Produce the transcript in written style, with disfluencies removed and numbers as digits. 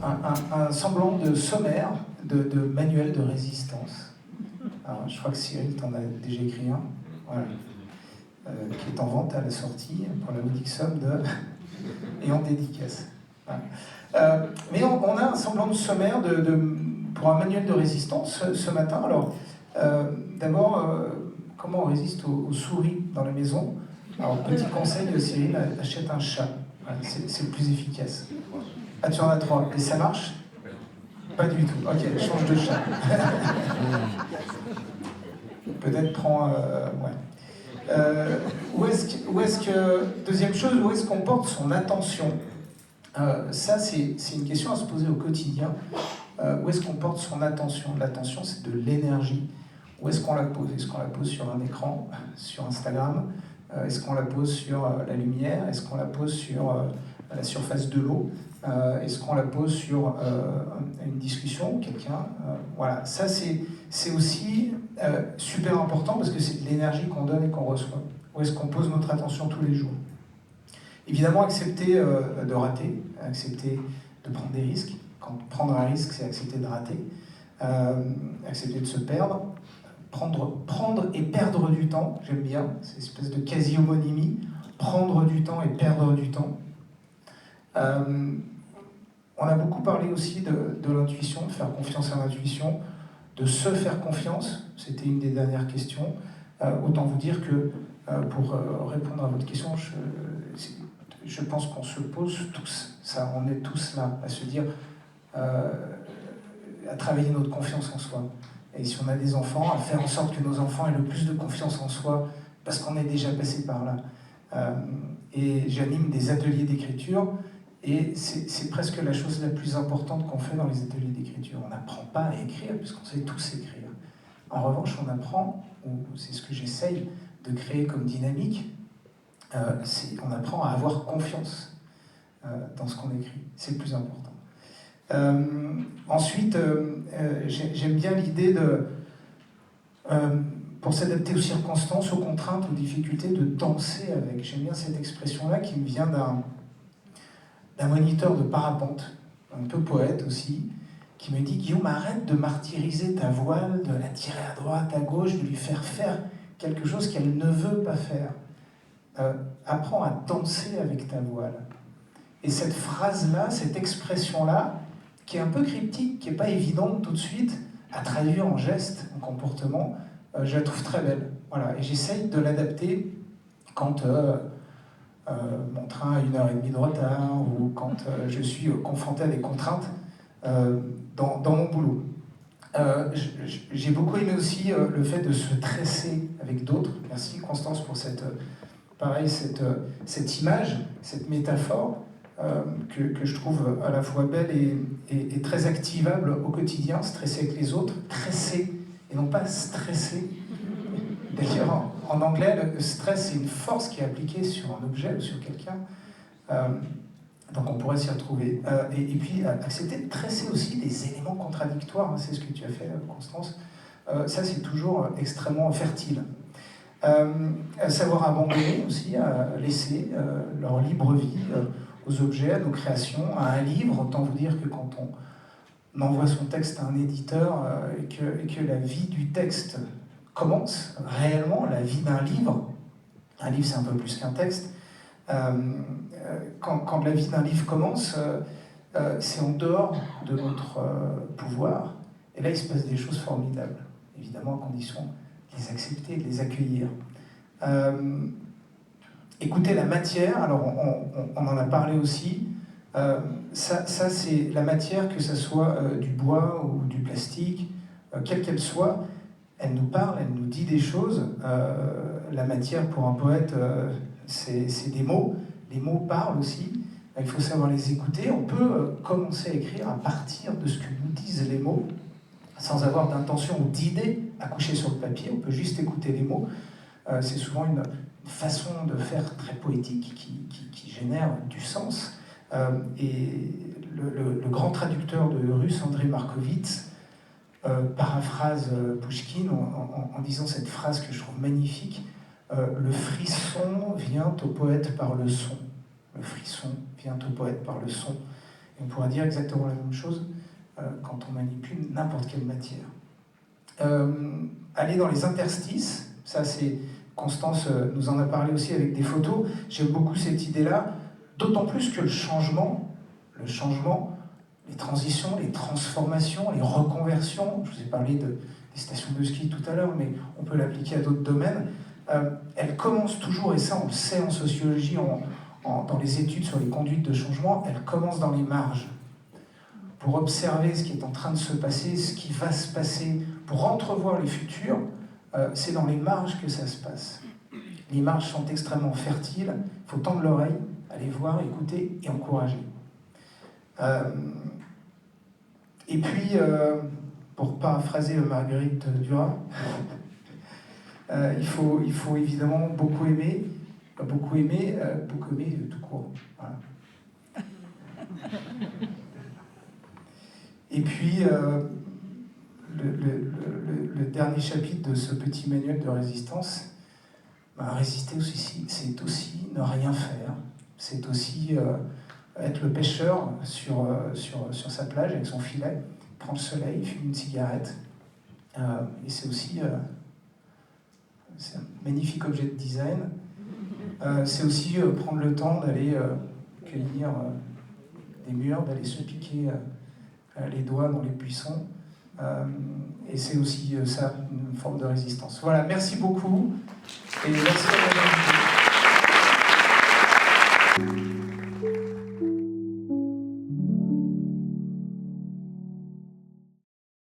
un semblant de sommaire, de manuel de résistance. Alors, je crois que Cyril t'en a déjà écrit un, voilà. Qui est en vente à la sortie pour la modique somme de... et en dédicace. Voilà. Mais on a un semblant de sommaire pour un manuel de résistance ce matin. Alors, d'abord, comment on résiste aux souris dans la maison? Alors, petit conseil, Cyril, achète un chat. Voilà, c'est le plus efficace. Ah, tu en as 3. Et ça marche? Pas du tout. Ok, change de chat. Peut-être prends... ouais. Où est-ce que... Deuxième chose, où est-ce qu'on porte son attention? Ça, c'est une question à se poser au quotidien. Où est-ce qu'on porte son attention? L'attention, c'est de l'énergie. Où est-ce qu'on la pose? Est-ce qu'on la pose sur un écran, sur Instagram? Est-ce qu'on la pose sur la lumière? Est-ce qu'on la pose sur la surface de l'eau? Est-ce qu'on la pose sur une discussion, quelqu'un? Voilà, ça c'est aussi super important parce que c'est de l'énergie qu'on donne et qu'on reçoit. Où est-ce qu'on pose notre attention tous les jours? Évidemment, accepter de rater, accepter de prendre des risques. Quand prendre un risque, c'est accepter de rater, accepter de se perdre. Prendre et perdre du temps, j'aime bien, c'est une espèce de quasi-homonymie. Prendre du temps et perdre du temps. On a beaucoup parlé aussi de l'intuition, de faire confiance à l'intuition, de se faire confiance, c'était une des dernières questions. Autant vous dire que, pour répondre à votre question, je pense qu'on se pose tous, ça, on est tous là, à se dire, à travailler notre confiance en soi. Et si on a des enfants, à faire en sorte que nos enfants aient le plus de confiance en soi, parce qu'on est déjà passé par là. Et j'anime des ateliers d'écriture, et c'est presque la chose la plus importante qu'on fait dans les ateliers d'écriture. On n'apprend pas à écrire, puisqu'on sait tous écrire. En revanche, on apprend, ou c'est ce que j'essaye de créer comme dynamique, on apprend à avoir confiance dans ce qu'on écrit. C'est le plus important. Ensuite, j'aime bien l'idée de, pour s'adapter aux circonstances, aux contraintes, aux difficultés, de danser avec. J'aime bien cette expression-là qui me vient d'un moniteur de parapente, un peu poète aussi, qui me dit « Guillaume, arrête de martyriser ta voile, de la tirer à droite, à gauche, de lui faire faire quelque chose qu'elle ne veut pas faire. Apprends à danser avec ta voile. » Et cette phrase-là, cette expression-là, qui est un peu cryptique, qui n'est pas évidente tout de suite à traduire en gestes, en comportement, je la trouve très belle. Voilà. Et j'essaye de l'adapter quand mon train a 1h30 de retard, ou quand je suis confronté à des contraintes dans mon boulot. J'ai beaucoup aimé aussi le fait de se tresser avec d'autres. Merci Constance pour cette image, cette métaphore. Que je trouve à la fois belle et très activable au quotidien, se tresser avec les autres, tresser et non pas stresser. D'ailleurs, en anglais, le stress, c'est une force qui est appliquée sur un objet ou sur quelqu'un. Donc on pourrait s'y retrouver. Et puis, accepter de tresser aussi des éléments contradictoires, hein, c'est ce que tu as fait, Constance. Ça, c'est toujours extrêmement fertile. Savoir abandonner aussi, laisser leur libre vie aux objets, à nos créations, à un livre. Autant vous dire que quand on envoie son texte à un éditeur et que la vie du texte commence réellement, la vie d'un livre, un livre c'est un peu plus qu'un texte, quand la vie d'un livre commence, c'est en dehors de notre pouvoir, et là il se passe des choses formidables, évidemment à condition de les accepter, de les accueillir. Écoutez la matière, alors on en a parlé aussi, ça c'est la matière, que ce soit du bois ou du plastique, quelle qu'elle soit, elle nous parle, elle nous dit des choses. La matière pour un poète, c'est des mots, les mots parlent aussi, il faut savoir les écouter. On peut commencer à écrire à partir de ce que nous disent les mots, sans avoir d'intention ou d'idée à coucher sur le papier, on peut juste écouter les mots. C'est souvent une façon de faire très poétique qui génère du sens. Et le grand traducteur de russe, André Markovitch, paraphrase Pouchkine en disant cette phrase que je trouve magnifique, le frisson vient au poète par le son. Le frisson vient au poète par le son. Et on pourra dire exactement la même chose quand on manipule n'importe quelle matière. Aller dans les interstices, ça c'est... Constance nous en a parlé aussi avec des photos. J'aime beaucoup cette idée-là, d'autant plus que le changement, les transitions, les transformations, les reconversions, je vous ai parlé des stations de ski tout à l'heure, mais on peut l'appliquer à d'autres domaines, elles commencent toujours, et ça on le sait en sociologie, dans les études sur les conduites de changement, elles commencent dans les marges. Pour observer ce qui est en train de se passer, ce qui va se passer, pour entrevoir les futurs, c'est dans les marges que ça se passe. Les marges sont extrêmement fertiles, il faut tendre l'oreille, aller voir, écouter et encourager. Et puis, pour paraphraser Marguerite Duras, il faut évidemment beaucoup aimer tout court. Voilà. Et puis, le dernier chapitre de ce petit manuel de résistance, résister aussi, c'est aussi ne rien faire, c'est aussi être le pêcheur sur sa plage avec son filet, prend le soleil, fume une cigarette, et c'est aussi c'est un magnifique objet de design. C'est aussi prendre le temps d'aller cueillir des mûres, d'aller se piquer les doigts dans les buissons. Et c'est aussi ça, une forme de résistance. Voilà, merci beaucoup. Et merci à vous.